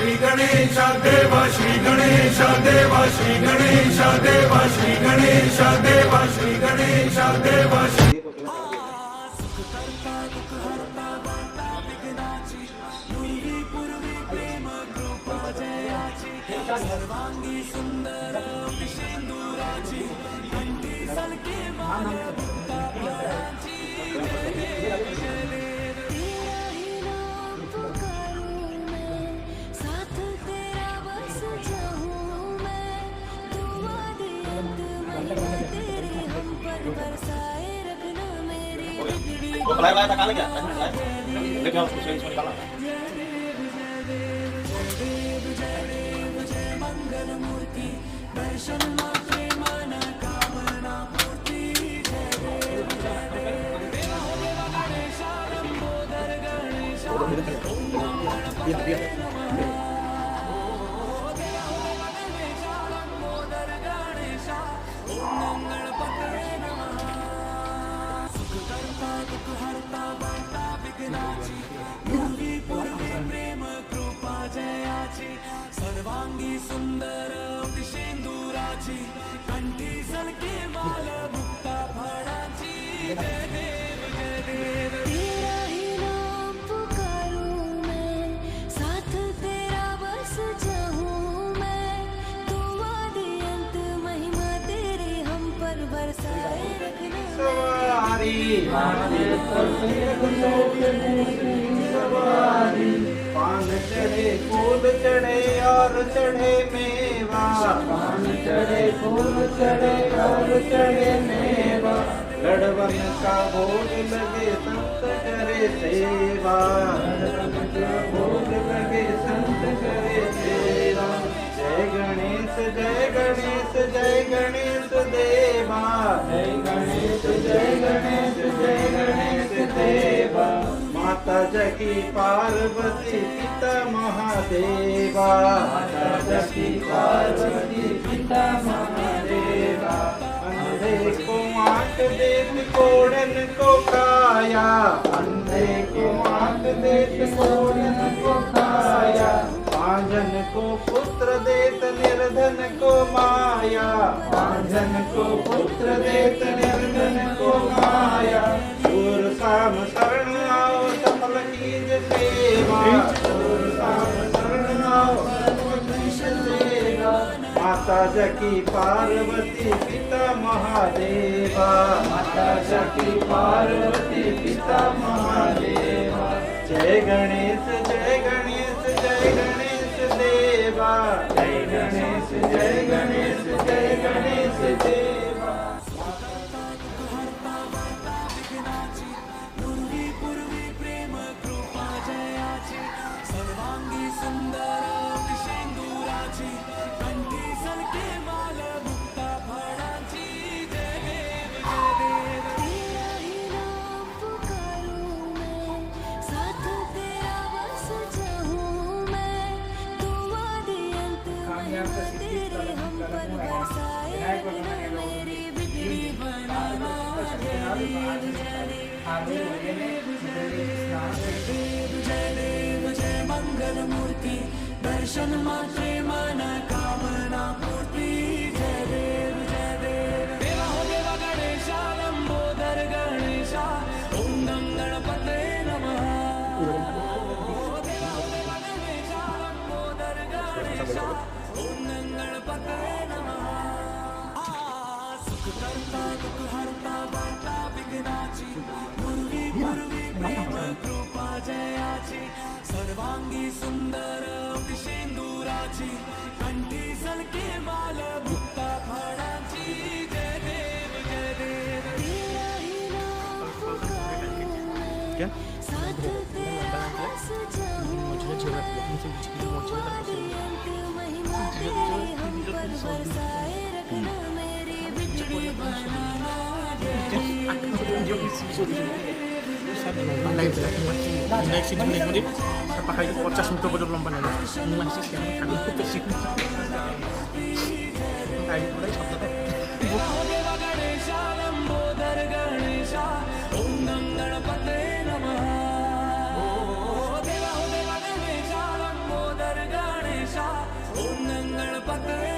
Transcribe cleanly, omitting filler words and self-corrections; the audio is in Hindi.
श्री गणेश देवा श्री गणेश देवा श्री गणेश देवा श्री गणेश देवा श्री गणेश देवा श्री सर्वांगी सुंदर सिंदूराची कंठी सलके माल मुक्ता फळाची तेरा ही नाम पुकारूं मैं साथ तेरा बस जाऊं मैं दुआ दे अंत महिमा तेरी हम पर बरसाए रखना मेरी बिगड़ी मंगल मूर्ति दर्शन मात्रे मन कामना पूर्ति जय देव देवा हो देवा गणेश लंबोदर गणेश ओम गणपतये नमः ओ देवा हो देवा गणेश लंबोदर गणेश ओम गणपतये नमः सुख करता दुख हरता वार्ता विघ्नाची पूर्वी पूर्वी प्रेम कृपा जयाची सर्वांगी सुंदर सिंदूराची कंठी सलके माल मुक्ता फळाची जय देव तेरा ही नाम पुकारूं मैं साथ तेरा बस जाऊं मैं दुआ दे अंत महिमा तेरी हम पर बरसाए रखना सवारी पान चढ़े फूल चढ़े और चढ़े मेवा पान चढ़े फूल चढ़े और चढ़े मेवा लड़वन का भोग लगे संत करे सेवा लड़वन का भोग लगे संत करे सेवा जय गणेश जय गणेश जय गणेश देवा जय गणेश जय गणेश जय गणेश देवा माता जकी पार्वती पिता महादेवा माता जकी पार्वती पिता महादेवा अंधे को आंख देत कोड़न को काया अंधे को आंख देत कोड़न को काया पांजन को पुत्र देत निर्धन को माया पांजन को पुत्र देत निर्धन को माया सूर साम शरण आओ सफल कीज सेवा सूर साम शरण आओ सफल कीज सेवा माता जकी पार्वती पिता महादेवा माता जकी पार्वती पिता महादेवा जय गणेश जय गणेश जय गणेश देवा जय गणेश जय गणेश जय गणेश देवा सर्वांगी सुंदर सिंदूराची कंठी सलके माल मुक्ता फळाची जय देव तेरा ही नाम पुकारूं मैं साथ तेरा बस जाऊं मैं दुआ दे अंत महिमा तेरी हम पर बरसाए रखना मेरी बिगड़ी बनाना जय देव जय देव जय मंगल मूर्ति दर्शन मात्रे मन कामना पूर्ति जय देव देवा हो देवा गणेश लंबोदर गणेश ओम गणपतये नमः ओ देवा हो देवा गणेश लंबोदर गणेश ओम गणपतये नमः सुख करता दुख हरता वार्ता विघ्नाची पूर्वी पूर्वी प्रेम कृपा जयाची सर्वांगी सुंदर सिंदूराची कंठी सलके माल मुक्ता फळाची जय देव तेरा ही नाम पुकारूं मैं साथ तेरा बस जाऊं दुआ दे अंत महिमा तेरी हम पर बरसाए रखना मेरी बिगड़ी बनाना naik sini menit saya pakai podcast untuk berlomba lagi masih siang kami putus sih kayak mulai sampai Ganesh मंगल पते